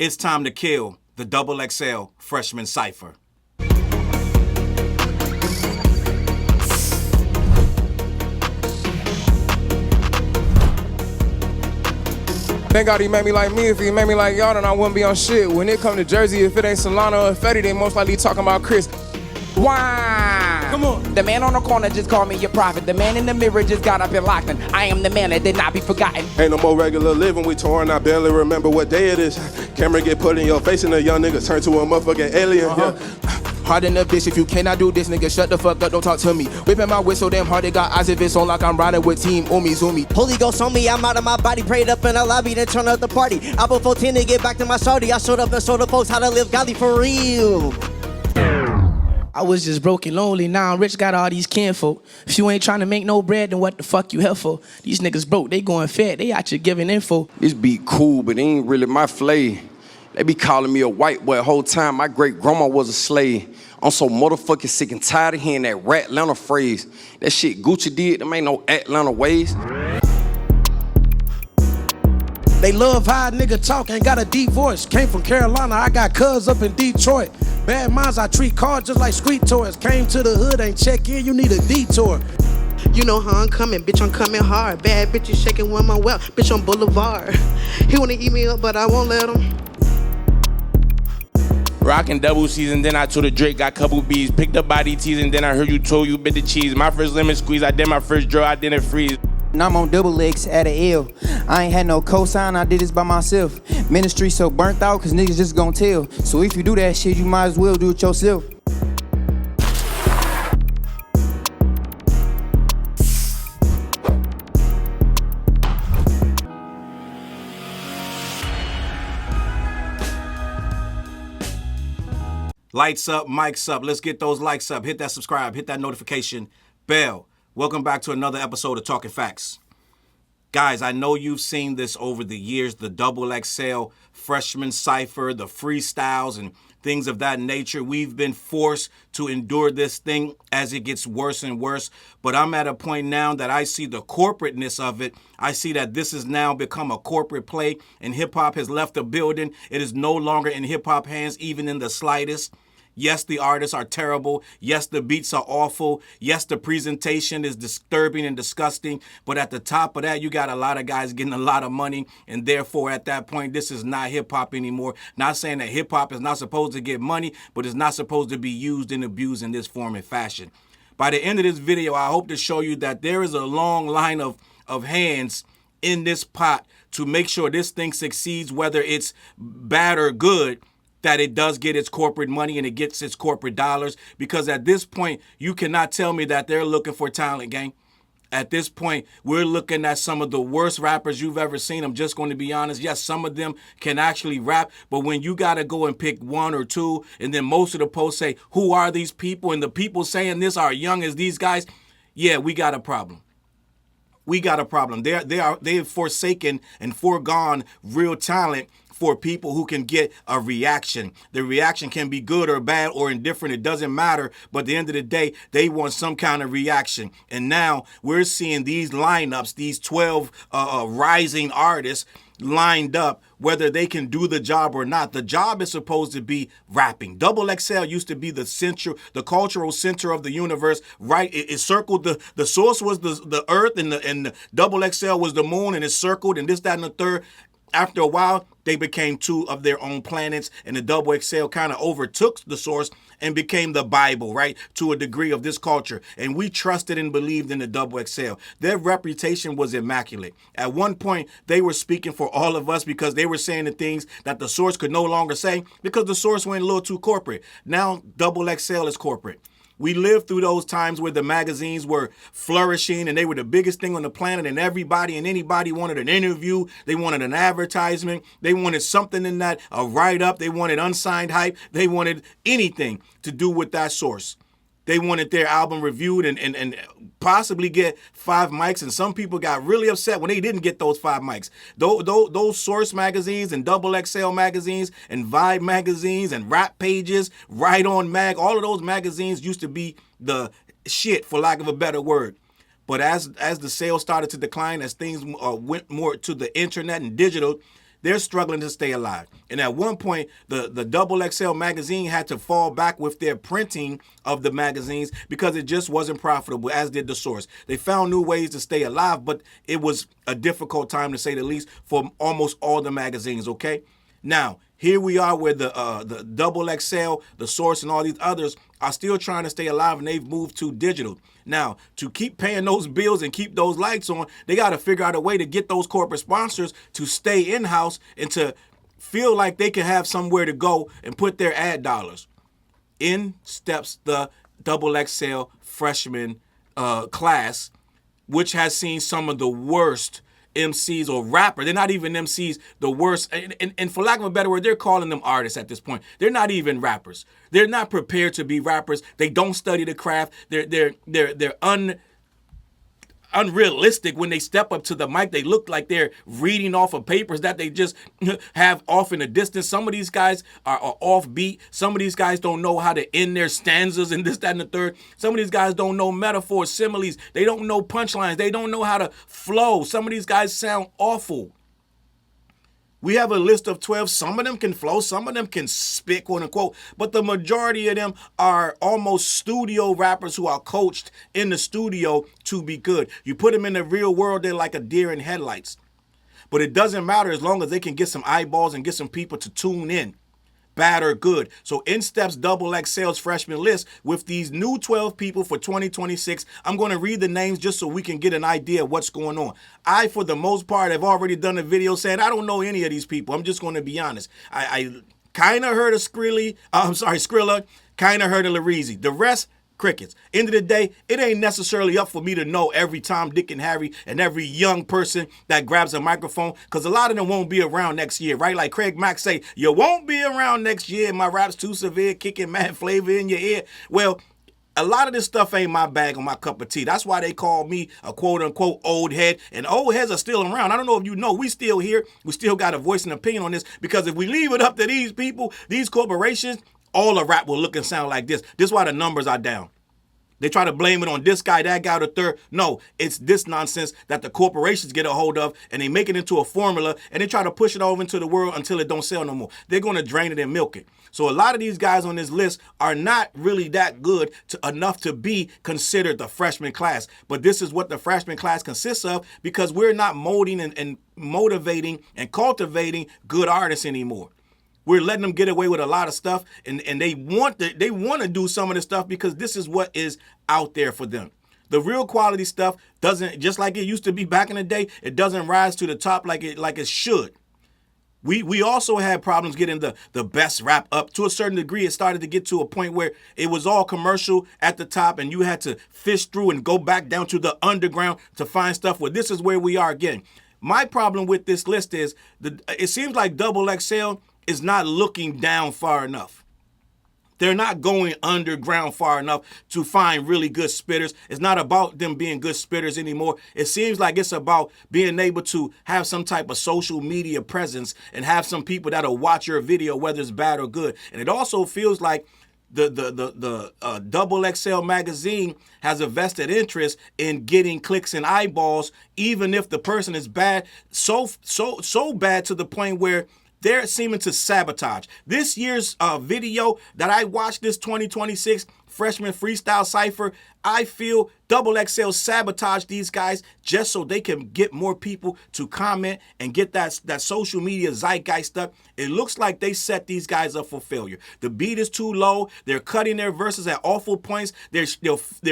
It's time to kill the XXL freshman Cypher. Thank God he made me like me. If he made me like y'all, then I wouldn't be on shit. When it come to Jersey, if it ain't Solana or Fetty, they most likely talking about Chris. Wow! Come on. The man on the corner just called me your prophet. The man in the mirror just got up and locked in. I am the man that did not be forgotten. Ain't no more regular living, we touring, I barely remember what day it is. Camera get put in your face and a young nigga turn to a motherfucking alien. Hard in the bitch, if you cannot do this, nigga, shut the fuck up, don't talk to me. Whipping my whistle damn hard, they got eyes if it's on like I'm riding with Team Zumi. Holy Ghost on me, I'm out of my body, prayed up in the lobby, then turn up the party. I put 14 to get back to my shorty, I showed up and showed the folks how to live godly for real. I was just broke and lonely, now I'm rich, got all these kinfolk. If you ain't trying to make no bread, then what the fuck you here for? These niggas broke, they going fed, they out here giving info. This beat cool, but it ain't really my flay. They be calling me a white boy the whole time. My great grandma was a slave. I'm so motherfucking sick and tired of hearing that rat Atlanta phrase. That shit Gucci did, them ain't no Atlanta ways. They love how a nigga talk, ain't got a deep voice. Came from Carolina, I got cuz up in Detroit. Bad minds, I treat cars just like street toys. Came to the hood, ain't check in, you need a detour. You know how I'm coming, bitch, I'm coming hard. Bad bitches shaking with my well, bitch, on Boulevard. He wanna eat me up, but I won't let him. Rockin' double season, then I told the Drake, got couple B's. Picked up body teas, and then I heard you told you bit the cheese. My first lemon squeeze, I did my first draw, I didn't freeze. Now I'm on double X at a L. I ain't had no cosign, I did this by myself. Ministry so burnt out, cause niggas just gon' tell. So if you do that shit, you might as well do it yourself. Lights up, mics up. Let's get those likes up. Hit that subscribe, hit that notification bell. Welcome back to another episode of Talking Facts. Guys, I know you've seen this over the years, the XXL freshman Cypher, the freestyles and things of that nature. We've been forced to endure this thing as it gets worse and worse. But I'm at a point now that I see the corporateness of it. I see that this has now become a corporate play and hip-hop has left the building. It is no longer in hip-hop hands, even in the slightest. Yes, the artists are terrible. Yes, the beats are awful. Yes, the presentation is disturbing and disgusting. But at the top of that, you got a lot of guys getting a lot of money. And therefore, at that point, this is not hip-hop anymore. Not saying that hip-hop is not supposed to get money, but it's not supposed to be used and abused in this form and fashion. By the end of this video, I hope to show you that there is a long line of hands in this pot to make sure this thing succeeds, whether it's bad or good, that it does get its corporate money and it gets its corporate dollars. Because at this point, you cannot tell me that they're looking for talent, gang. At this point, we're looking at some of the worst rappers you've ever seen. I'm just going to be honest. Yes, some of them can actually rap, but when you got to go and pick one or two, and then most of the posts say, who are these people? And the people saying this are young as these guys. Yeah, we got a problem. We got a problem. They have forsaken and foregone real talent for people who can get a reaction. The reaction can be good or bad or indifferent. It doesn't matter. But at the end of the day, they want some kind of reaction. And now we're seeing these lineups, these 12 rising artists lined up, whether they can do the job or not. The job is supposed to be rapping. XXL used to be the center, the cultural center of the universe, right? It circled, the source was the earth, and the XXL was the moon, and it circled, and this, that, and the third. After a while, they became two of their own planets, and the XXL kind of overtook the source and became the Bible, right, to a degree of this culture. And we trusted and believed in the XXL. Their reputation was immaculate. At one point, they were speaking for all of us because they were saying the things that the source could no longer say because the source went a little too corporate. Now, XXL is corporate. We lived through those times where the magazines were flourishing and they were the biggest thing on the planet, and everybody and anybody wanted an interview. They wanted an advertisement. They wanted something in that, a write-up. They wanted unsigned hype. They wanted anything to do with that source. They wanted their album reviewed and possibly get 5 mics. And some people got really upset when they didn't get those 5 mics. Those Source magazines and XXL magazines and Vibe magazines and Rap Pages, Right On Mag, all of those magazines used to be the shit, for lack of a better word. But as the sales started to decline, as things went more to the internet and digital, they're struggling to stay alive. And at one point, the XXL magazine had to fall back with their printing of the magazines because it just wasn't profitable, as did the Source. They found new ways to stay alive, but it was a difficult time, to say the least, for almost all the magazines, okay? Now, here we are where the XXL, the Source, and all these others are still trying to stay alive, and they've moved to digital. Now, to keep paying those bills and keep those lights on, they got to figure out a way to get those corporate sponsors to stay in-house and to feel like they can have somewhere to go and put their ad dollars. In steps the XXL freshman class, which has seen some of the worst MCs or rappers. They're not even MCs, the worst. And for lack of a better word, they're calling them artists at this point. They're not even rappers. They're not prepared to be rappers. They don't study the craft. They're unrealistic when they step up to the mic. They look like they're reading off of papers that they just have off in the distance. Some of these guys are offbeat. Some of these guys don't know how to end their stanzas and this, that, and the third. Some of these guys don't know metaphors, similes. They don't know punchlines. They don't know how to flow. Some of these guys sound awful. We have a list of 12. Some of them can flow. Some of them can spit, quote unquote. But the majority of them are almost studio rappers who are coached in the studio to be good. You put them in the real world, they're like a deer in headlights. But it doesn't matter as long as they can get some eyeballs and get some people to tune in. Bad or good. So in steps XXL's freshman list with these new 12 people for 2026. I'm going to read the names just so we can get an idea of what's going on. I, for the most part, have already done a video saying I don't know any of these people. I'm just going to be honest. I kind of heard of Skrilla, kind of heard of Reezy. The rest, crickets. End of the day, it ain't necessarily up for me to know every Tom, Dick, and Harry and every young person that grabs a microphone, because a lot of them won't be around next year, right? Like Craig Mack say, you won't be around next year. My rap's too severe, kicking mad flavor in your ear. Well, a lot of this stuff ain't my bag or my cup of tea. That's why they call me a quote-unquote old head. And old heads are still around. I don't know if you know, we still here. We still got a voice and opinion on this, because if we leave it up to these people, these corporations, all the rap will look and sound like this. This is why the numbers are down. They try to blame it on this guy, that guy, the third. No, it's this nonsense that the corporations get a hold of, and they make it into a formula, and they try to push it over into the world until it don't sell no more. They're going to drain it and milk it. So a lot of these guys on this list are not really that good enough to be considered the freshman class. But this is what the freshman class consists of, because we're not molding and motivating and cultivating good artists anymore. We're letting them get away with a lot of stuff, and they want to do some of this stuff because this is what is out there for them. The real quality stuff doesn't, just like it used to be back in the day, it doesn't rise to the top like it should. We also had problems getting the best rap up. To a certain degree, it started to get to a point where it was all commercial at the top, and you had to fish through and go back down to the underground to find stuff. Well, this is where we are again. My problem with this list is it seems like XXL is not looking down far enough. They're not going underground far enough to find really good spitters. It's not about them being good spitters anymore. It seems like it's about being able to have some type of social media presence and have some people that'll watch your video, whether it's bad or good. And it also feels like the XXL magazine has a vested interest in getting clicks and eyeballs, even if the person is bad, so bad to the point where they're seeming to sabotage. This year's video that I watched, this 2026 freshman freestyle Cypher, I feel XXL sabotaged these guys just so they can get more people to comment and get that social media zeitgeist stuff. It looks like they set these guys up for failure. The beat is too low. They're cutting their verses at awful points. They're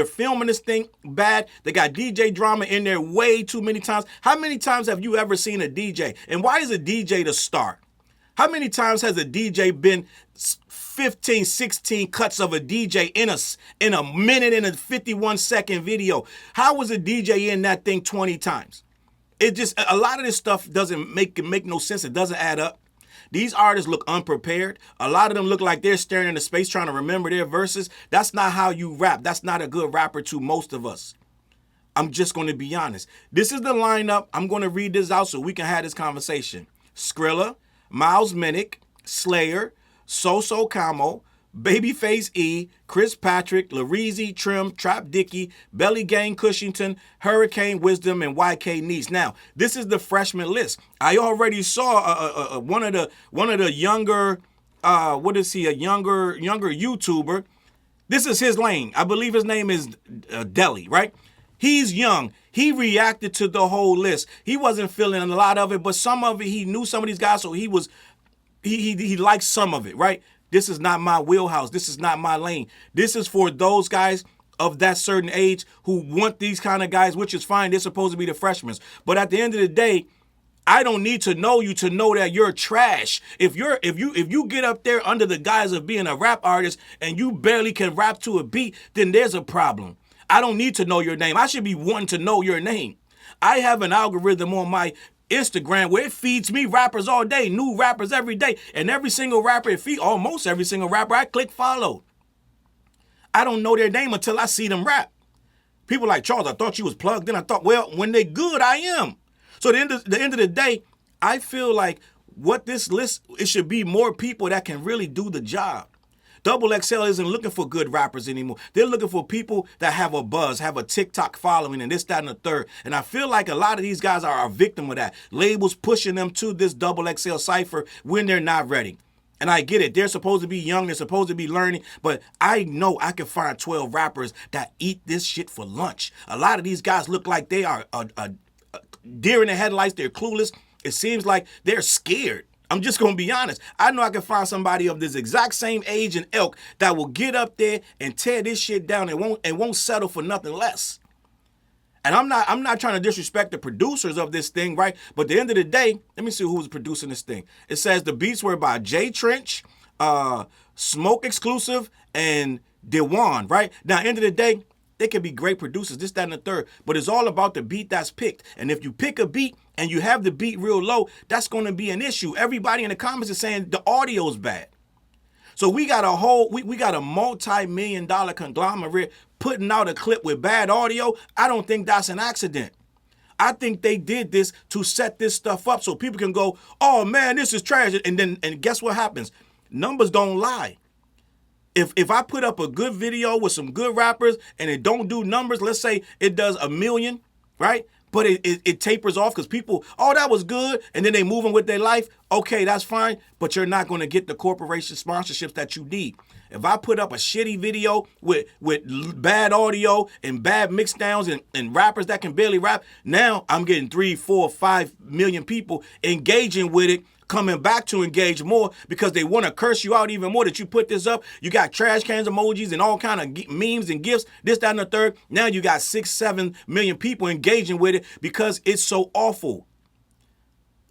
filming this thing bad. They got DJ drama in there way too many times. How many times have you ever seen a DJ? And why is a DJ the star? How many times has a DJ been 15, 16 cuts of a DJ in a minute and a 51-second video? How was a DJ in that thing 20 times? It just, a lot of this stuff doesn't make no sense. It doesn't add up. These artists look unprepared. A lot of them look like they're staring into space trying to remember their verses. That's not how you rap. That's not a good rapper to most of us. I'm just going to be honest. This is the lineup. I'm going to read this out so we can have this conversation. Skrilla, Minnick, Slayr, Sosocamo, Babyface E, Chris Patrick, Reezy, Trim, Trap Dickey, Belly Gang Cushington, Hurricane Wisdom, and YK Neats. Now, this is the freshman list. I already saw one of the younger, what is he? A younger YouTuber. This is his lane. I believe his name is Deli, right? He's young. He reacted to the whole list. He wasn't feeling a lot of it, but some of it, he knew some of these guys, so he liked some of it, right? This is not my wheelhouse. This is not my lane. This is for those guys of that certain age who want these kind of guys, which is fine. They're supposed to be the freshmen. But at the end of the day, I don't need to know you to know that you're trash. If you get up there under the guise of being a rap artist and you barely can rap to a beat, then there's a problem. I don't need to know your name. I should be wanting to know your name. I have an algorithm on my Instagram where it feeds me rappers all day, new rappers every day, and every single rapper almost every single rapper, I click follow. I don't know their name until I see them rap. People like, Challz, I thought you was plugged in. I thought, well, when they good, I am. So at the end of the day, I feel like what this list, it should be more people that can really do the job. XXL isn't looking for good rappers anymore. They're looking for people that have a buzz, have a TikTok following, and this, that, and the third. And I feel like a lot of these guys are a victim of that. Labels pushing them to this XXL Cypher when they're not ready. And I get it. They're supposed to be young. They're supposed to be learning. But I know I can find 12 rappers that eat this shit for lunch. A lot of these guys look like they are deer in the headlights. They're clueless. It seems like they're scared. I'm just going to be honest. I know I can find somebody of this exact same age and ilk that will get up there and tear this shit down and won't settle for nothing less. And I'm not trying to disrespect the producers of this thing, right? But at the end of the day, let me see who was producing this thing. It says the beats were by Jay Trench, Smoke Exclusive, and Dewan, right? Now, at the end of the day, they can be great producers, this, that, and the third, but it's all about the beat that's picked. And if you pick a beat and you have the beat real low, that's going to be an issue. Everybody in the comments is saying the audio's bad. So we got we got a multi-million-dollar conglomerate putting out a clip with bad audio. I don't think that's an accident. I think they did this to set this stuff up so people can go, oh man, this is trash. And guess what happens? Numbers don't lie. If I put up a good video with some good rappers and it don't do numbers, let's say it does 1 million, right? But it tapers off because people, oh, that was good, and then they move on with their life. Okay, that's fine, but you're not going to get the corporation sponsorships that you need. If I put up a shitty video with bad audio and bad mix downs and rappers that can barely rap, now I'm getting 3, 4, 5 million people engaging with it, coming back to engage more because they want to curse you out even more that you put this up. You got trash cans emojis and all kind of memes and gifs, this, that, and the third. Now you got 6, 7 million people engaging with it because it's so awful.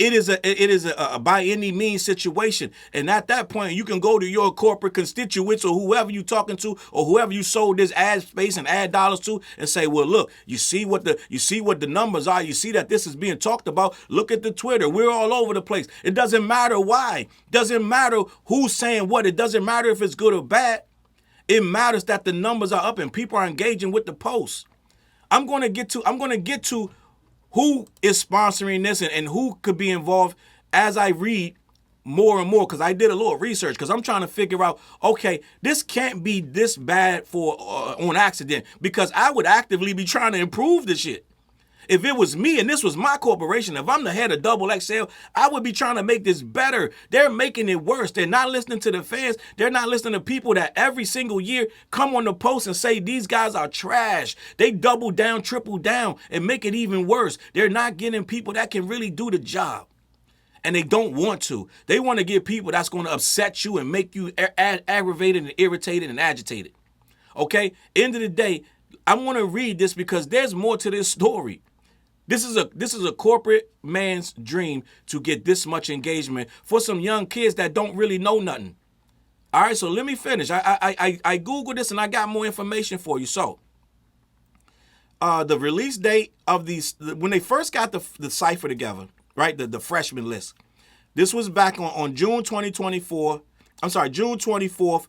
It is a by any means situation. And at that point, you can go to your corporate constituents or whoever you talking to or whoever you sold this ad space and ad dollars to and say, well, look, you see what the numbers are. You see that this is being talked about. Look at the Twitter. We're all over the place. It doesn't matter why. It doesn't matter who's saying what. It doesn't matter if it's good or bad. It matters that the numbers are up and people are engaging with the posts. I'm going to get to who is sponsoring this and who could be involved as I read more and more, because I did a little research because I'm trying to figure out, okay, this can't be this bad for on accident, because I would actively be trying to improve the shit. If it was me and this was my corporation, if I'm the head of XXL, I would be trying to make this better. They're making it worse. They're not listening to the fans. They're not listening to people that every single year come on the post and say these guys are trash. They double down, triple down, and make it even worse. They're not getting people that can really do the job. And they don't want to. They want to get people that's going to upset you and make you aggravated and irritated and agitated. Okay? End of the day, I want to read this because there's more to this story. This is a corporate man's dream to get this much engagement for some young kids that don't really know nothing. All right, so let me finish. I Googled this and I got more information for you. So, the release date of these, when they first got the Cypher together, right, the freshman list, this was back on June 2024. I'm sorry, June 24th,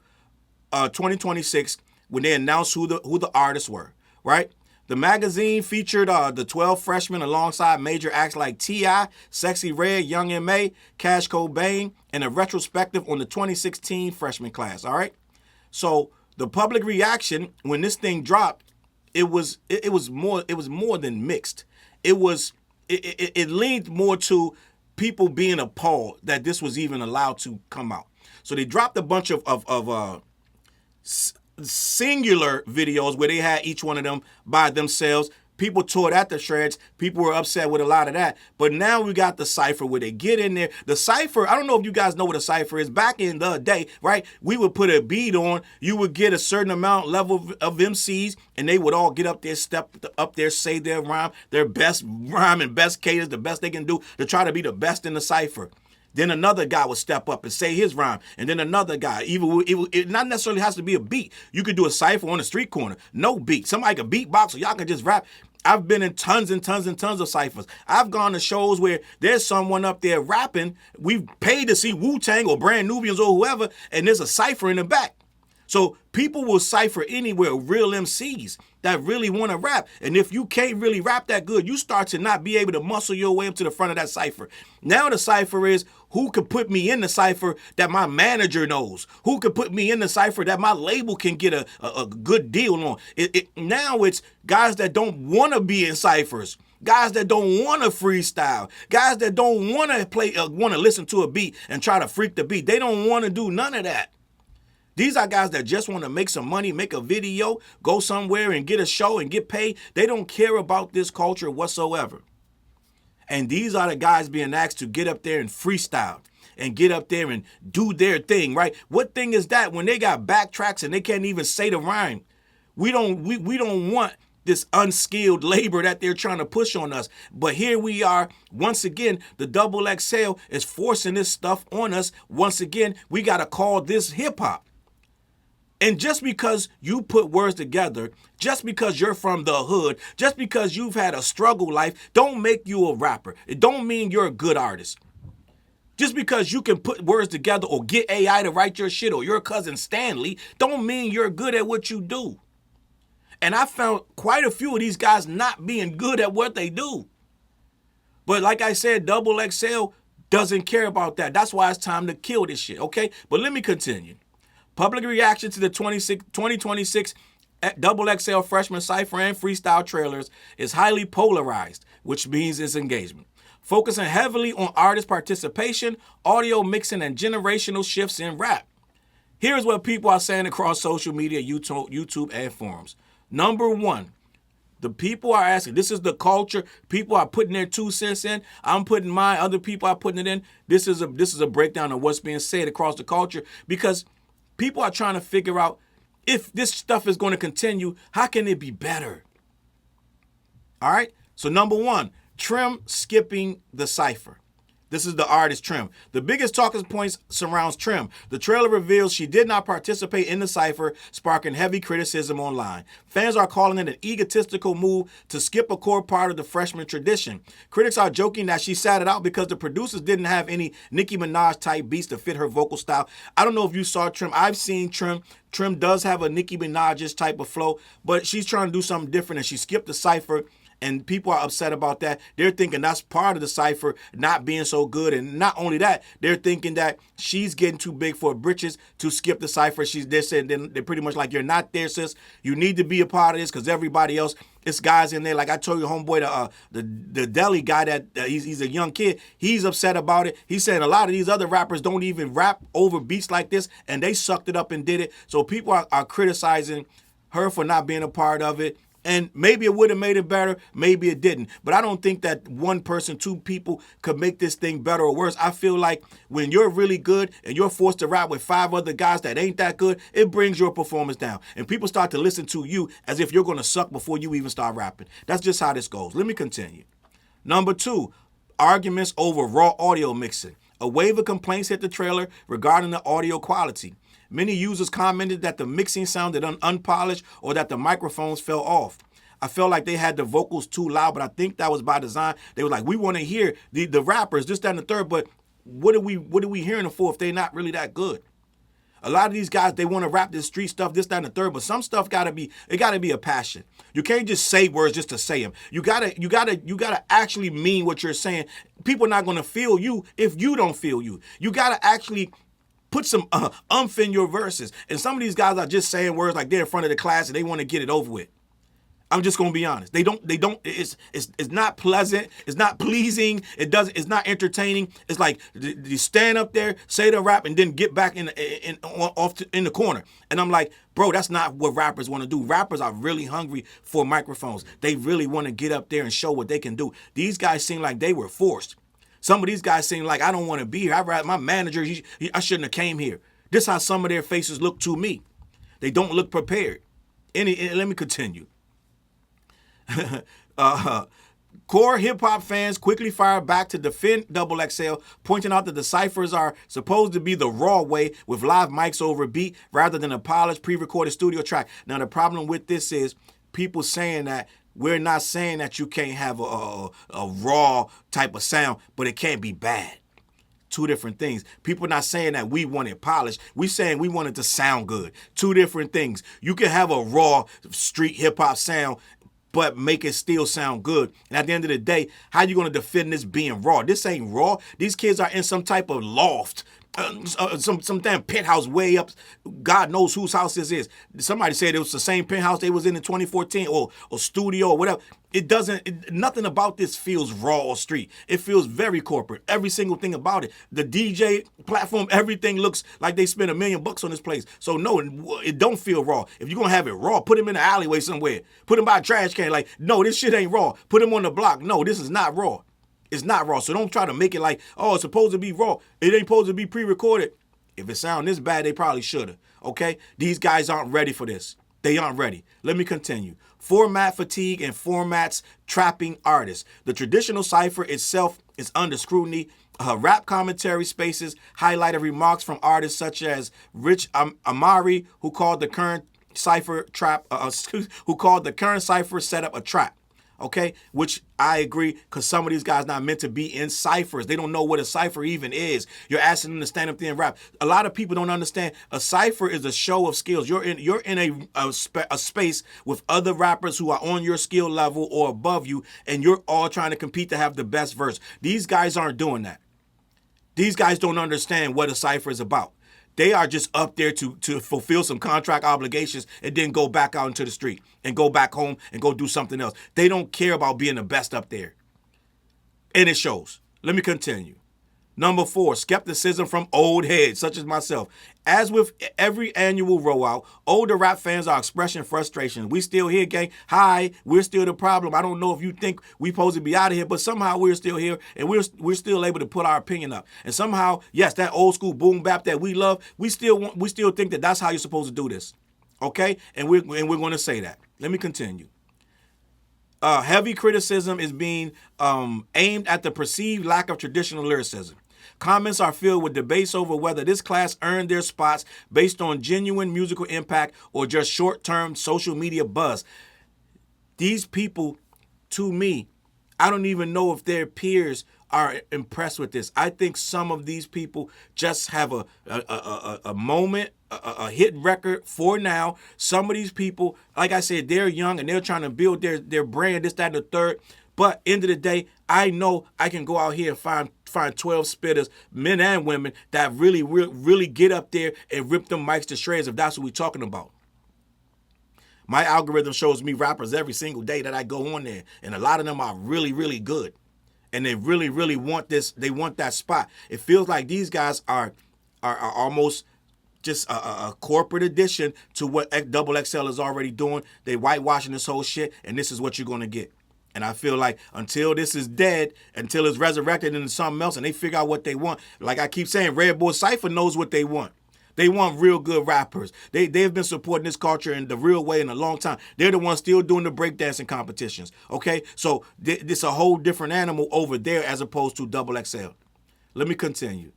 2026, when they announced who the artists were, right? The magazine featured the 12 freshmen alongside major acts like T.I., Sexy Red, Young M.A., Cash Cobain, and a retrospective on the 2016 freshman class, all right? So the public reaction when this thing dropped, it was more than mixed. It leaned more to people being appalled that this was even allowed to come out. So they dropped a bunch of singular videos where they had each one of them by themselves. People tore it at the shreds. People were upset with a lot of that. But now we got the Cypher where they get in there. The Cypher, I don't know if you guys know what a Cypher is. Back in the day, right, we would put a beat on. You would get a certain amount level of MCs, and they would all get up there, step up there, say their rhyme, their best rhyme and best cadence, the best they can do to try to be the best in the Cypher. Then another guy would step up and say his rhyme. And then another guy. It not necessarily has to be a beat. You could do a Cypher on the street corner. No beat. Somebody could beatbox or y'all can just rap. I've been in tons and tons and tons of Cyphers. I've gone to shows where there's someone up there rapping. We've paid to see Wu-Tang or Brand Nubians or whoever, and there's a Cypher in the back. So people will Cypher anywhere, real MCs that really want to rap. And if you can't really rap that good, you start to not be able to muscle your way up to the front of that Cypher. Now the Cypher is, who could put me in the Cypher that my manager knows? Who could put me in the Cypher that my label can get a good deal on? Now it's guys that don't want to be in Cyphers. Guys that don't want to freestyle. Guys that don't want to play, want to listen to a beat and try to freak the beat. They don't want to do none of that. These are guys that just want to make some money, make a video, go somewhere and get a show and get paid. They don't care about this culture whatsoever. And these are the guys being asked to get up there and freestyle and get up there and do their thing, right? What thing is that when they got backtracks and they can't even say the rhyme? We don't want this unskilled labor that they're trying to push on us. But here we are. Once again, the XXL is forcing this stuff on us. Once again, we got to call this hip hop. And just because you put words together, just because you're from the hood, just because you've had a struggle life, don't make you a rapper. It don't mean you're a good artist. Just because you can put words together or get AI to write your shit or your cousin Stanley, don't mean you're good at what you do. And I found quite a few of these guys not being good at what they do. But like I said, XXL doesn't care about that. That's why it's time to kill this shit, okay? But let me continue. Public reaction to the 2026 XXL freshman Cypher and freestyle trailers is highly polarized, which means it's engagement. Focusing heavily on artist participation, audio mixing, and generational shifts in rap. Here's what people are saying across social media, YouTube, and forums. Number one, the people are asking, this is the culture. People are putting their 2 cents in. I'm putting mine. Other people are putting it in. This is a breakdown of what's being said across the culture because people are trying to figure out if this stuff is going to continue, how can it be better? All right. So number one, Trim skipping the Cypher. This is the artist Trim. The biggest talking points surrounds Trim. The trailer reveals she did not participate in the Cypher, sparking heavy criticism online. Fans are calling it an egotistical move to skip a core part of the freshman tradition. Critics are joking that she sat it out because the producers didn't have any Nicki Minaj type beats to fit her vocal style. I don't know if you saw Trim. I've seen Trim. Trim does have a Nicki Minaj type of flow, but she's trying to do something different and she skipped the Cypher. And people are upset about that. They're thinking that's part of the Cypher not being so good. And not only that, they're thinking that she's getting too big for her britches to skip the Cypher. They're saying they're pretty much like, you're not there, sis. You need to be a part of this because everybody else, it's guys in there. Like I told you, homeboy, the deli guy that he's a young kid. He's upset about it. He's saying a lot of these other rappers don't even rap over beats like this. And they sucked it up and did it. So people are criticizing her for not being a part of it. And maybe it would have made it better, maybe it didn't. But I don't think that one person, two people could make this thing better or worse. I feel like when you're really good and you're forced to rap with 5 other guys that ain't that good, it brings your performance down. And people start to listen to you as if you're going to suck before you even start rapping. That's just how this goes. Let me continue. Number 2, arguments over raw audio mixing. A wave of complaints hit the trailer regarding the audio quality. Many users commented that the mixing sounded unpolished or that the microphones fell off. I felt like they had the vocals too loud, but I think that was by design. They were like, we want to hear the rappers, this, that, and the third, but what are we hearing them for if they're not really that good? A lot of these guys, they want to rap this street stuff, this, that, and the third, but some stuff gotta be a passion. You can't just say words just to say them. You gotta actually mean what you're saying. People are not gonna feel you if you don't feel you. You gotta actually Put some umph in your verses. And some of these guys are just saying words like they're in front of the class and they want to get it over with. I'm just gonna be honest. They don't. It's not pleasant. It's not pleasing. It's not entertaining. It's like you stand up there, say the rap, and then get back in the corner. And I'm like, bro, that's not what rappers want to do. Rappers are really hungry for microphones. They really want to get up there and show what they can do. These guys seem like they were forced. Some of these guys seem like I don't want to be here. My manager, I shouldn't have came here. This is how some of their faces look to me. They don't look prepared. Let me continue. Core hip-hop fans quickly fired back to defend XXL, pointing out that the ciphers are supposed to be the raw way with live mics over a beat rather than a polished pre-recorded studio track. Now, the problem with this is people saying that we're not saying that you can't have a raw type of sound, but it can't be bad. Two different things. People not saying that we want it polished. We saying we want it to sound good. Two different things. You can have a raw street hip-hop sound but make it still sound good. And at the end of the day, how you going to defend this being raw? This ain't raw. These kids are in some type of loft, some damn penthouse way up. God knows whose house this is. Somebody said it was the same penthouse they was in 2014 or studio or whatever. Nothing about this feels raw or street. It feels very corporate. Every single thing about it. The DJ platform, everything looks like they spent $1 million on this place. So no, it don't feel raw. If you're going to have it raw, put him in the alleyway somewhere. Put him by a trash can. Like, no, this shit ain't raw. Put him on the block. No, this is not raw. It's not raw. So don't try to make it like, oh, it's supposed to be raw. It ain't supposed to be pre-recorded. If it sound this bad, they probably should have. Okay? These guys aren't ready for this. They aren't ready. Let me continue. Format fatigue and formats trapping artists. The traditional cipher itself is under scrutiny. Rap commentary spaces highlighted remarks from artists such as Rich Amari, who called the current cipher setup a trap. Okay, which I agree, because some of these guys not meant to be in ciphers. They don't know what a cipher even is. You're asking them to stand up there and rap. A lot of people don't understand. A cipher is a show of skills. You're in a space with other rappers who are on your skill level or above you, and you're all trying to compete to have the best verse. These guys aren't doing that. These guys don't understand what a cipher is about. They are just up there to fulfill some contract obligations and then go back out into the street and go back home and go do something else. They don't care about being the best up there. And it shows. Let me continue. Number 4, skepticism from old heads such as myself. As with every annual rollout, older rap fans are expressing frustration. We still here, gang. Hi, we're still the problem. I don't know if you think we supposed to be out of here, but somehow we're still here and we're still able to put our opinion up. And somehow, yes, that old school boom bap that we love, we still think that that's how you're supposed to do this. Okay? And we're going to say that. Let me continue. Heavy criticism is being aimed at the perceived lack of traditional lyricism. Comments are filled with debates over whether this class earned their spots based on genuine musical impact or just short-term social media buzz. These people, to me, I don't even know if their peers are impressed with this. I think some of these people just have a moment, a hit record for now. Some of these people, like I said, they're young and they're trying to build their brand, this, that, and the third. But end of the day, I know I can go out here and find 12 spitters, men and women, that really get up there and rip them mics to shreds if that's what we're talking about. My algorithm shows me rappers every single day that I go on there, and a lot of them are really, really good. And they really, really want this. They want that spot. It feels like these guys are almost just a corporate addition to what XXL is already doing. They whitewashing this whole shit, and this is what you're going to get. And I feel like until this is dead, until it's resurrected into something else and they figure out what they want, like I keep saying, Red Bull Cypher knows what they want. They want real good rappers. They've been supporting this culture in the real way in a long time. They're the ones still doing the breakdancing competitions, okay? So this a whole different animal over there as opposed to XXL. Let me continue.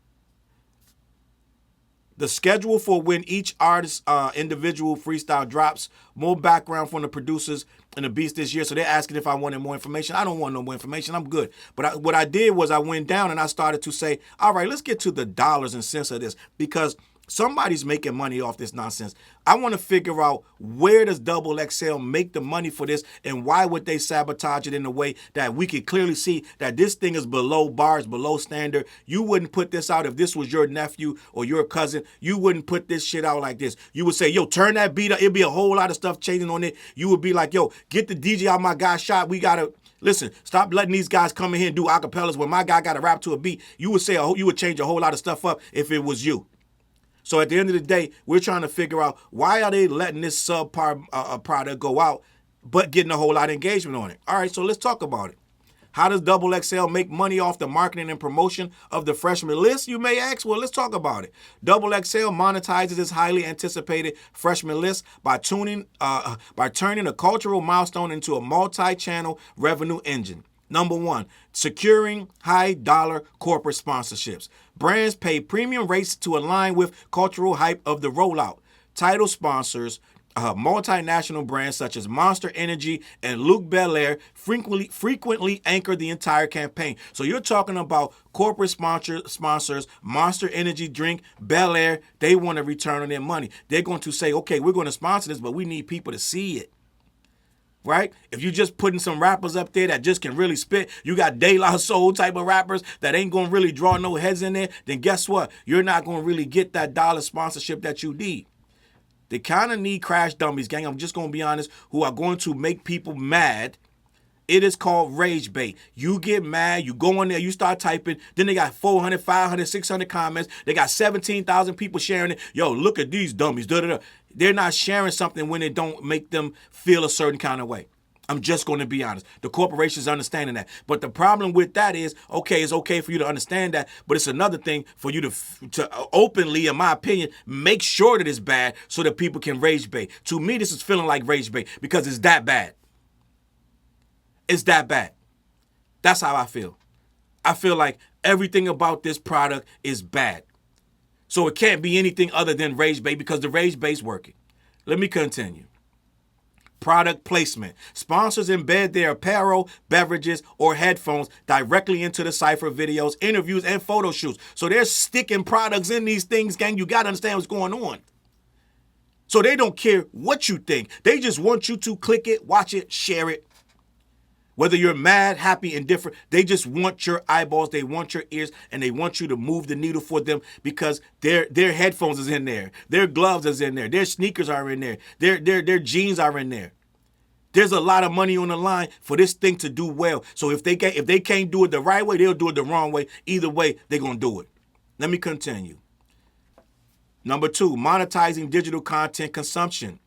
The schedule for when each artist's individual freestyle drops, more background from the producers and the beats this year. So they're asking if I wanted more information. I don't want no more information. I'm good. But what I did was I went down and I started to say, all right, let's get to the dollars and cents of this. Because Somebody's making money off this nonsense. I want to figure out where does XXL make the money for this, and why would they sabotage it in a way that we can clearly see that this thing is below bars, below standard. You wouldn't put this out if this was your nephew or your cousin. You wouldn't put this shit out like this. You would say, yo, turn that beat up. It'd be a whole lot of stuff changing on it. You would be like, yo, get the DJ out my guy shot. We got to... Listen, stop letting these guys come in here and do acapellas when my guy got to rap to a beat. You would say you would change a whole lot of stuff up if it was you. So at the end of the day, we're trying to figure out why are they letting this subpar product go out, but getting a whole lot of engagement on it. All right, so let's talk about it. How does XXL make money off the marketing and promotion of the freshman list, you may ask? Well, let's talk about it. XXL monetizes its highly anticipated freshman list by turning a cultural milestone into a multi-channel revenue engine. Number one, securing high-dollar corporate sponsorships. Brands pay premium rates to align with cultural hype of the rollout. Title sponsors, multinational brands such as Monster Energy and Luke Belaire frequently anchor the entire campaign. So you're talking about corporate sponsors, Monster Energy drink, Belaire, they want a return on their money. They're going to say, okay, we're going to sponsor this, but we need people to see it. Right? If you're just putting some rappers up there that just can really spit, you got De La Soul type of rappers that ain't going to really draw no heads in there, then guess what? You're not going to really get that dollar sponsorship that you need. They kind of need crash dummies, gang. I'm just going to be honest, who are going to make people mad. It is called rage bait. You get mad, you go in there, you start typing, then they got 400, 500, 600 comments. They got 17,000 people sharing it. Yo, look at these dummies. Da-da-da. They're not sharing something when it don't make them feel a certain kind of way. I'm just going to be honest. The corporation's understanding that. But the problem with that is, okay, it's okay for you to understand that, but it's another thing for you to openly, in my opinion, make sure that it's bad so that people can rage bait. To me, this is feeling like rage bait because it's that bad. It's that bad. That's how I feel. I feel like everything about this product is bad. So it can't be anything other than rage bait because the rage bait's working. Let me continue. Product placement. Sponsors embed their apparel, beverages, or headphones directly into the Cypher videos, interviews, and photo shoots. So they're sticking products in these things, gang. You got to understand what's going on. So they don't care what you think. They just want you to click it, watch it, share it. Whether you're mad, happy, indifferent, they just want your eyeballs, they want your ears, and they want you to move the needle for them because their headphones is in there, their gloves is in there, their sneakers are in there, their jeans are in there. There's a lot of money on the line for this thing to do well. So if they can't do it the right way, they'll do it the wrong way. Either way, they're going to do it. Let me continue. Number two, monetizing digital content consumption.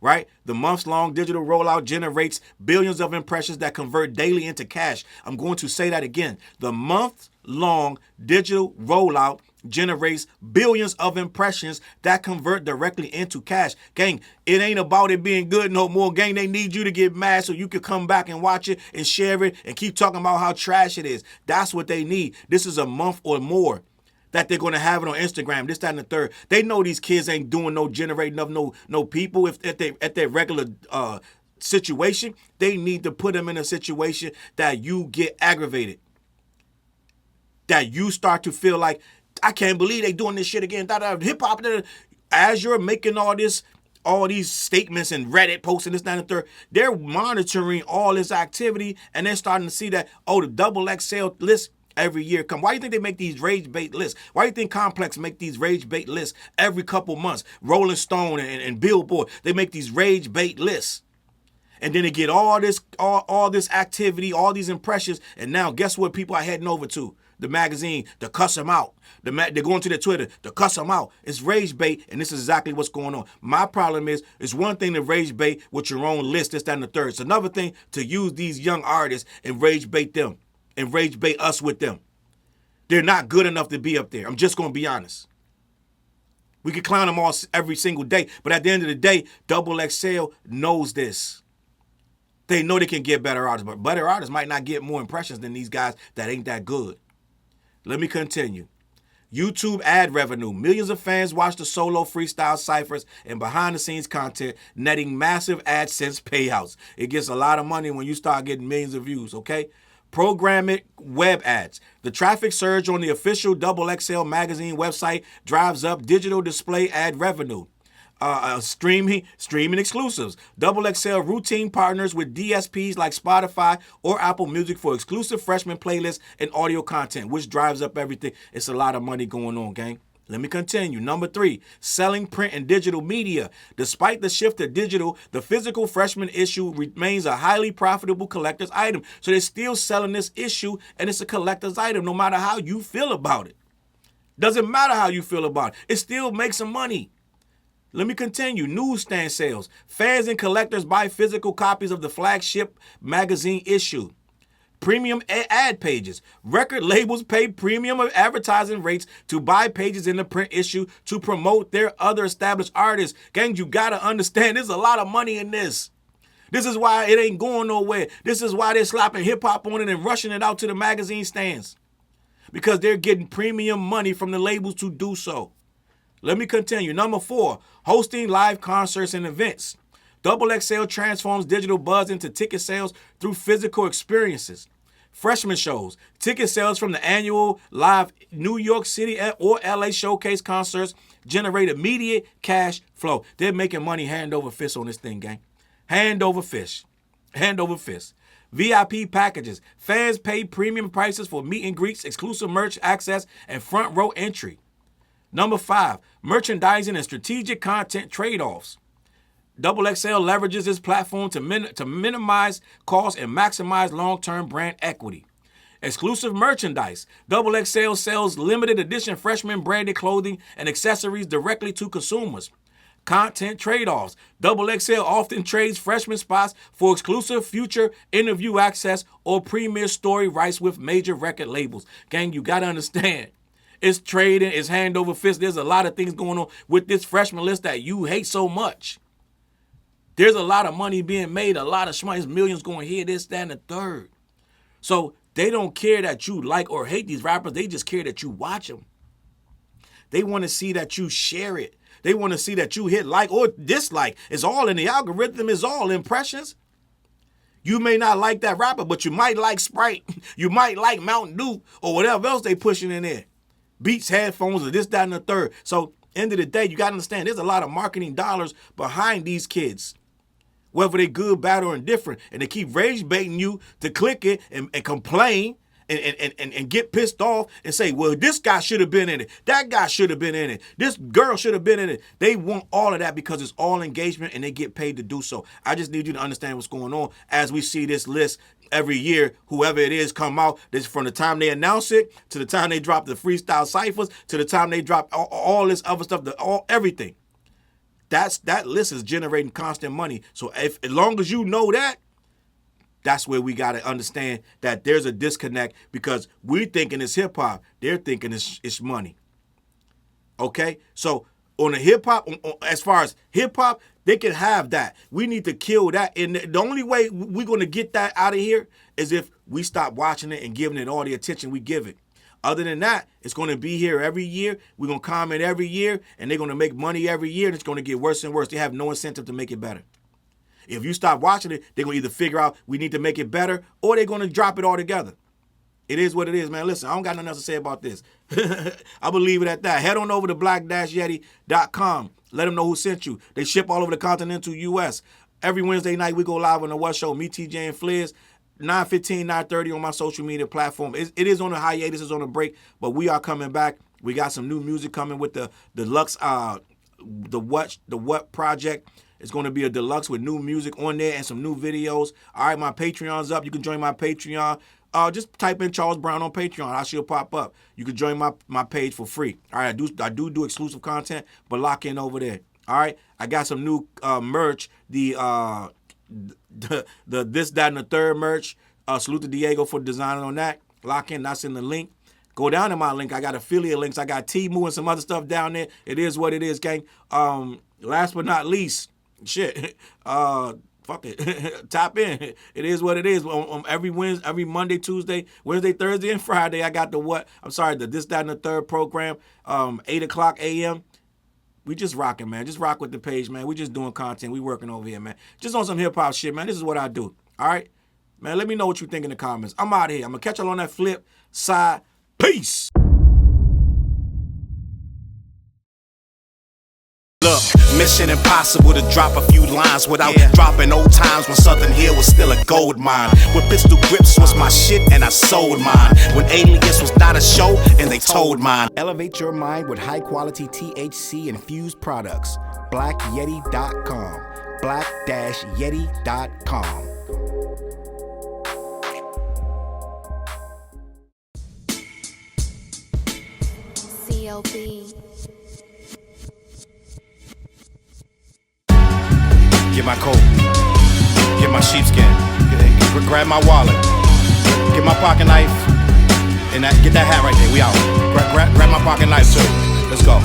Right? The months-long digital rollout generates billions of impressions that convert daily into cash. I'm going to say that again. The month-long digital rollout generates billions of impressions that convert directly into cash. Gang, it ain't about it being good no more. Gang, they need you to get mad so you can come back and watch it and share it and keep talking about how trash it is. That's what they need. This is a month or more that they're going to have it on Instagram, this, that, and the third. They know these kids ain't doing no generating of no people. If at their regular situation, they need to put them in a situation that you get aggravated. That you start to feel like, I can't believe they doing this shit again. Hip-hop, as you're making all these statements and Reddit posts and this, that, and the third, they're monitoring all this activity and they're starting to see that, oh, the XXL list every year come. Why do you think they make these rage bait lists? Why do you think Complex make these rage bait lists every couple months? Rolling Stone and Billboard, they make these rage bait lists. And then they get all this activity, all these impressions, and now guess what people are heading over to? The magazine, to cuss them out. They're going to their Twitter, to cuss them out. It's rage bait, and this is exactly what's going on. My problem is, it's one thing to rage bait with your own list, this, that, and the third. It's another thing to use these young artists and rage bait them. And rage bait us with them. They're not good enough to be up there. I'm just going to be honest. We could clown them all every single day, but at the end of the day, XXL knows this. They know they can get better artists, but better artists might not get more impressions than these guys that ain't that good. Let me continue. YouTube ad revenue. Millions of fans watch the solo freestyle ciphers and behind-the-scenes content, netting massive AdSense payouts. It gets a lot of money when you start getting millions of views, okay? Programmatic web ads. The traffic surge on the official XXL magazine website drives up digital display ad revenue. Streaming exclusives. XXL routine partners with DSPs like Spotify or Apple Music for exclusive freshman playlists and audio content, which drives up everything. It's a lot of money going on, gang. Let me continue. Number 3, selling print and digital media. Despite the shift to digital, the physical freshman issue remains a highly profitable collector's item. So they're still selling this issue, and it's a collector's item no matter how you feel about it. Doesn't matter how you feel about it. It still makes some money. Let me continue. Newsstand sales. Fans and collectors buy physical copies of the flagship magazine issue. Premium ad pages. Record labels pay premium advertising rates to buy pages in the print issue to promote their other established artists. Gang, you gotta understand, there's a lot of money in this. This is why it ain't going nowhere. This is why they're slapping hip-hop on it and rushing it out to the magazine stands. Because they're getting premium money from the labels to do so. Let me continue. Number 4, hosting live concerts and events. XXL transforms digital buzz into ticket sales through physical experiences. Freshman shows. Ticket sales from the annual live New York City or LA showcase concerts generate immediate cash flow. They're making money hand over fist on this thing, gang. Hand over fist. Hand over fist. VIP packages. Fans pay premium prices for meet and greets, exclusive merch access, and front row entry. Number 5, merchandising and strategic content trade-offs. XXL leverages its platform to minimize costs and maximize long-term brand equity. Exclusive merchandise. XXL sells limited edition freshman branded clothing and accessories directly to consumers. Content trade-offs. XXL often trades freshman spots for exclusive future interview access or premiere story rights with major record labels. Gang, you gotta understand. It's trading, it's hand over fist. There's a lot of things going on with this freshman list that you hate so much. There's a lot of money being made, a lot of money, millions going here, this, that, and the third. So they don't care that you like or hate these rappers. They just care that you watch them. They want to see that you share it. They want to see that you hit like or dislike. It's all in the algorithm. It's all impressions. You may not like that rapper, but you might like Sprite. You might like Mountain Dew or whatever else they pushing in there. Beats, headphones, or this, that, and the third. So, end of the day, you got to understand, there's a lot of marketing dollars behind these kids. Whether they're good, bad, or indifferent. And they keep rage baiting you to click it and complain and get pissed off and say, well, this guy should have been in it. That guy should have been in it. This girl should have been in it. They want all of that because it's all engagement and they get paid to do so. I just need you to understand what's going on as we see this list every year, whoever it is come out. This from the time they announce it to the time they drop the freestyle ciphers to the time they drop all this other stuff, everything. That list is generating constant money. So as long as you know that, that's where we got to understand that there's a disconnect because we're thinking it's hip hop. They're thinking it's money. Okay? So on the hip hop, as far as hip hop, they can have that. We need to kill that. And the only way we're going to get that out of here is if we stop watching it and giving it all the attention we give it. Other than that, it's going to be here every year. We're going to comment every year, and they're going to make money every year, and it's going to get worse and worse. They have no incentive to make it better. If you stop watching it, they're going to either figure out we need to make it better, or they're going to drop it altogether. It is what it is, man. Listen, I don't got nothing else to say about this. I will leave it at that. Head on over to black-yeti.com. Let them know who sent you. They ship all over the continental U.S. Every Wednesday night, we go live on the What Show. Me, TJ, and Fliz. 9:15, 9:30 on my social media platform. It is on a hiatus, it's on a break, but we are coming back. We got some new music coming with the deluxe, the What project. It's going to be a deluxe with new music on there and some new videos. All right, my Patreon's up. You can join my Patreon. Just type in Challz Brown on Patreon. I should pop up. You can join my page for free. All right, I do exclusive content, but lock in over there. All right, I got some new merch. The this, that, and the third merch. Salute to Diego for designing on that. Lock in, that's in the link. Go down to my link. I got affiliate links. I got Temu and some other stuff down there. It is what it is, gang. Last but not least, shit. Fuck it. Tap in. It is what it is. Every Monday, Tuesday, Wednesday, Thursday, and Friday, I got the this, that, and the third program. 8 o'clock a.m. We just rocking, man. Just rock with the page, man. We just doing content. We working over here, man. Just on some hip-hop shit, man. This is what I do. All right? Man, let me know what you think in the comments. I'm out of here. I'm going to catch y'all on that flip side. Peace. Look, mission impossible to drop a few lines without dropping old times when Southern Hill was still a gold mine. When pistol grips was my shit and I sold mine. When Alias was not a show and they told mine. Elevate your mind with high quality THC infused products. BlackYeti.com. Black-Yeti.com. CLB. Get my coat, get my sheepskin, grab my wallet, get my pocket knife, and get that hat right there, we out. Grab my pocket knife too, let's go.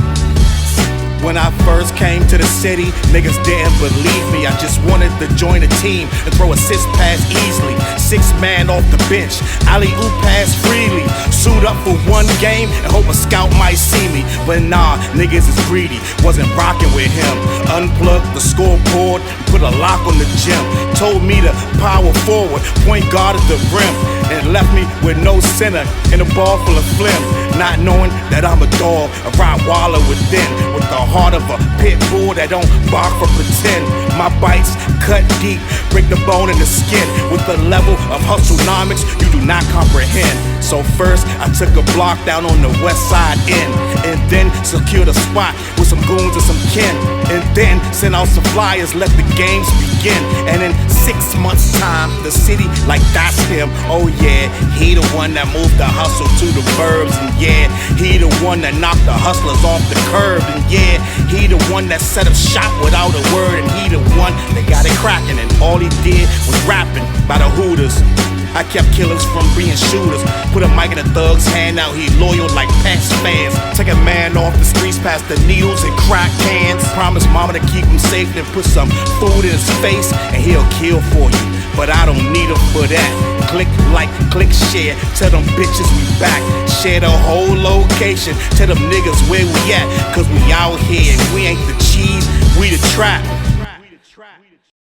When I first came to the city, niggas didn't believe me. I just wanted to join a team and throw assist pass easily. 6 man off the bench, alley-oop pass freely. Suit up for one game and hope a scout might see me. But nah, niggas is greedy, wasn't rocking with him. Unplugged the scoreboard, put a lock on the gym. Told me to power forward, point guard at the rim. And left me with no center and a ball full of phlegm. Not knowing that I'm a dog, a Rottweiler within. With the heart of a pit bull that don't bark for pretend. My bites cut deep, break the bone and the skin. With the level of hustlenomics you do not comprehend. So first I took a block down on the west side end. And then secured a spot with some goons and some kin. And then sent out some flyers, let the games begin. And in 6 months time, the city like that's him. Oh yeah, he the one that moved the hustle to the burbs. And yeah, he the one that knocked the hustlers off the curb. And yeah, he the one that set up shop without a word. And he the one that got it cracking. And all he did was rapping by the Hooters. I kept killers from being shooters. Put a mic in a thug's hand, now he loyal like Pats fans. Take a man off the streets past the needles and crack cans. Promise mama to keep him safe, then put some food in his face and he'll kill for you. But I don't need him for that. Click like, click share, tell them bitches we back. Share the whole location, tell them niggas where we at. Cause we out here and we ain't the cheese, we the trap.